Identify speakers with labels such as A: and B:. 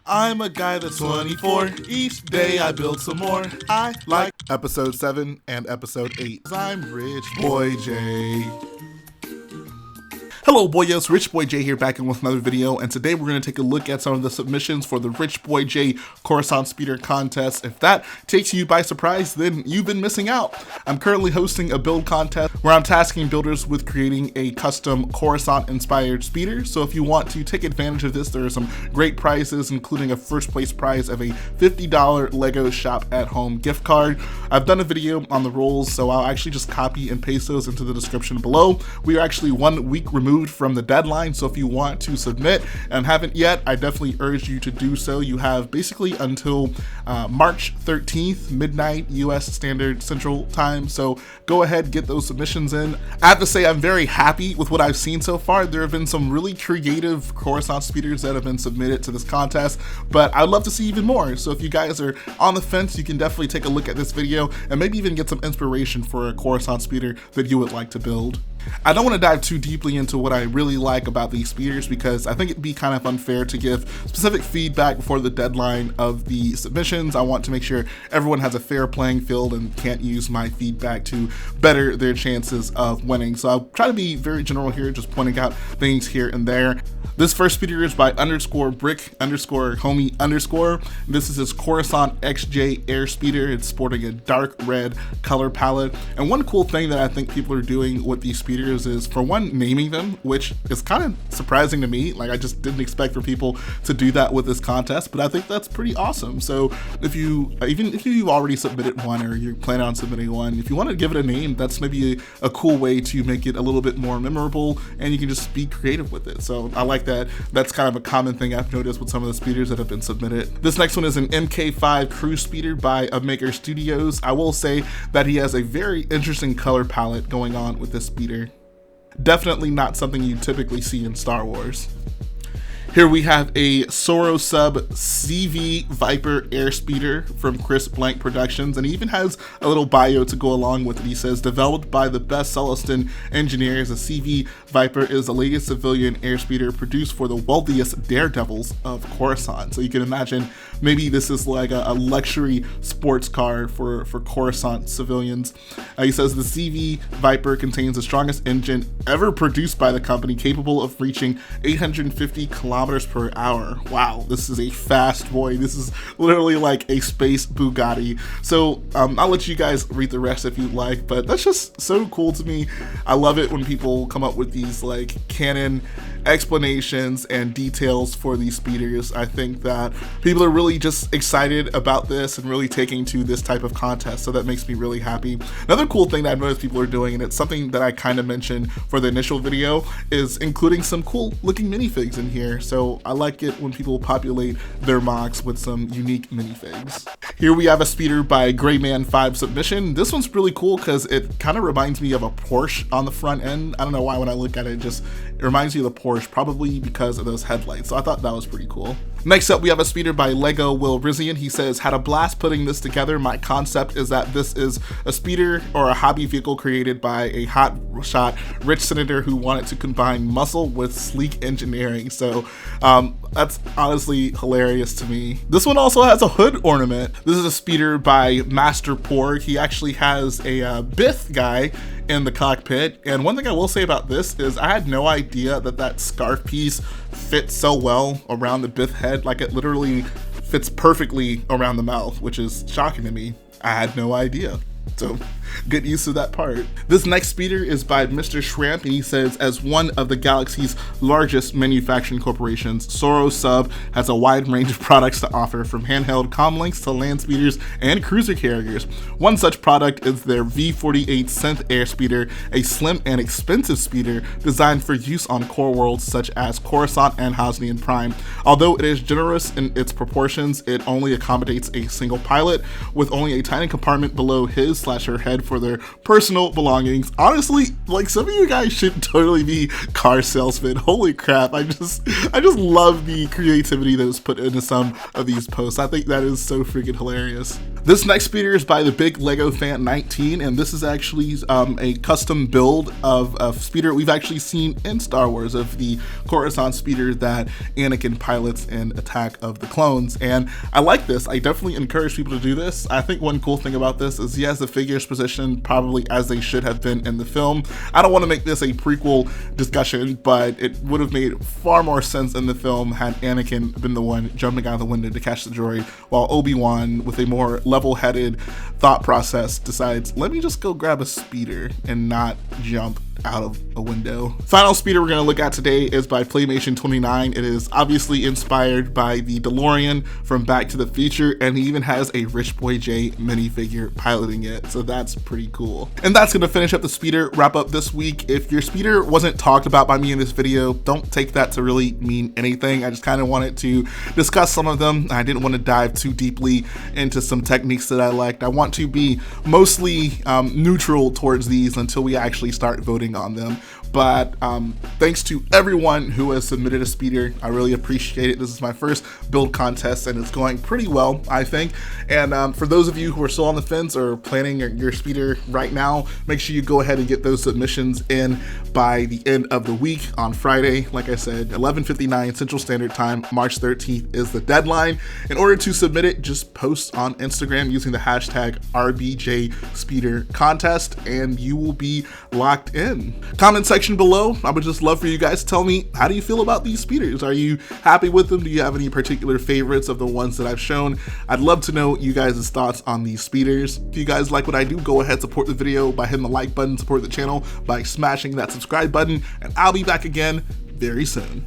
A: I'm a guy that's 24. Each day I build some more. I like episode 7 and episode 8. I'm Rich Boy J. Hello boyos, Rich Boy J here back in with another video, and today we're going to take a look at some of the submissions for the Rich Boy J Coruscant Speeder contest. If that takes you by surprise, then you've been missing out. I'm currently hosting a build contest where I'm tasking builders with creating a custom Coruscant inspired speeder. So if you want to take advantage of this, there are some great prizes, including a first place prize of a $50 Lego Shop at Home gift card. I've done a video on the rules, so I'll actually just copy and paste those into the description below. We are actually 1 week removed from the deadline, so if you want to submit and haven't yet, I definitely urge you to do so. You have basically until March 13th, midnight US Standard Central Time, so go ahead, get those submissions in. I have to say I'm very happy with what I've seen so far. There have been some really creative Coruscant speeders that have been submitted to this contest, but I'd love to see even more. So if you guys are on the fence, you can definitely take a look at this video and maybe even get some inspiration for a Coruscant speeder that you would like to build. I don't want to dive too deeply into what I really like about these speeders because I think it'd be kind of unfair to give specific feedback before the deadline of the submissions. I want to make sure everyone has a fair playing field and can't use my feedback to better their chances of winning. So I'll try to be very general here, just pointing out things here and there. This first speeder is by _brick_homey_. This is his Coruscant XJ Air Speeder. It's sporting a dark red color palette. And one cool thing that I think people are doing with these speeders is, for one, naming them, which is kind of surprising to me. Like, I just didn't expect for people to do that with this contest, but I think that's pretty awesome. So if you, even if you've already submitted one or you're planning on submitting one, if you want to give it a name, that's maybe a cool way to make it a little bit more memorable, and you can just be creative with it. So I like that. That's kind of a common thing I've noticed with some of the speeders that have been submitted. This next one is an MK5 Cruise Speeder by Maker Studios. I will say that he has a very interesting color palette going on with this speeder. Definitely not something you typically see in Star Wars. Here we have a Soro sub CV Viper air speeder from Chris Blank Productions, and he even has a little bio to go along with it. He says, developed by the best Celestin engineers, the CV Viper is the latest civilian air speeder produced for the wealthiest daredevils of Coruscant. So you can imagine maybe this is like a luxury sports car for Coruscant civilians. He says the CV Viper contains the strongest engine ever produced by the company, capable of reaching 850 kilometers per hour. Wow, this is a fast boy. This is literally like a space Bugatti. So I'll let you guys read the rest if you'd like, but that's just so cool to me. I love it when people come up with these like canon explanations and details for these speeders. I think that people are really just excited about this and really taking to this type of contest, so that makes me really happy. Another cool thing that I've noticed people are doing, and it's something that I kind of mentioned for the initial video, is including some cool looking minifigs in here. So I like it when people populate their mocks with some unique minifigs. Here we have a speeder by Grayman5 submission. This one's really cool because it kind of reminds me of a Porsche on the front end. I don't know why when I look at it, it reminds me of the Porsche, probably because of those headlights. So I thought that was pretty cool. Next up, we have a speeder by Lego Will Rizian. He says, had a blast putting this together. My concept is that this is a speeder or a hobby vehicle created by a hotshot rich senator who wanted to combine muscle with sleek engineering. So that's honestly hilarious to me. This one also has a hood ornament. This is a speeder by Master Porg. He actually has a Bith guy in the cockpit, and one thing I will say about this is I had no idea that that scarf piece fits so well around the Bith head. Like, it literally fits perfectly around the mouth, which is shocking to me. I had no idea. So good use of that part. This next speeder is by Mr. Shrimp, and he says, as one of the galaxy's largest manufacturing corporations, Soro Sub has a wide range of products to offer, from handheld comlinks to land speeders and cruiser carriers. One such product is their V48 Synth Air Speeder, a slim and expensive speeder designed for use on core worlds such as Coruscant and Hosnian Prime. Although it is generous in its proportions, it only accommodates a single pilot, with only a tiny compartment below his/her head head for their personal belongings. Honestly, like, some of you guys should totally be car salesmen. Holy crap, I just love the creativity that was put into some of these posts. I think that is so freaking hilarious. This next speeder is by the Big Lego Fan 19, and this is actually a custom build of a speeder we've actually seen in Star Wars, of the Coruscant speeder that Anakin pilots in Attack of the Clones. And I like this. I definitely encourage people to do this. I think one cool thing about this is he has the figures positioned probably as they should have been in the film. I don't want to make this a prequel discussion, but it would have made far more sense in the film had Anakin been the one jumping out of the window to catch the droid, while Obi-Wan, with a more level-headed thought process, decides, let me just go grab a speeder and not jump out of a window. Final speeder we're going to look at today is by Playmation 29. It is obviously inspired by the DeLorean from Back to the Future, and he even has a Rich Boy J minifigure piloting it, so that's pretty cool. And that's going to finish up the speeder wrap up this week. If your speeder wasn't talked about by me in this video, don't take that to really mean anything. I just kind of wanted to discuss some of them. I didn't want to dive too deeply into some techniques that I liked. I want to be mostly neutral towards these until we actually start voting on them. But thanks to everyone who has submitted a speeder. I really appreciate it. This is my first build contest and it's going pretty well, I think. And for those of you who are still on the fence or planning your speeder right now, make sure you go ahead and get those submissions in by the end of the week on Friday. Like I said, 11:59 Central Standard Time, March 13th is the deadline. In order to submit it, just post on Instagram using the hashtag RBJSpeederContest and you will be locked in. Comment section below, I would just love for you guys to tell me, how do you feel about these speeders? Are you happy with them? Do you have any particular favorites of the ones that I've shown? I'd love to know you guys' thoughts on these speeders. If you guys like what I do, go ahead, support the video by hitting the like button, support the channel by smashing that subscribe button, and I'll be back again very soon.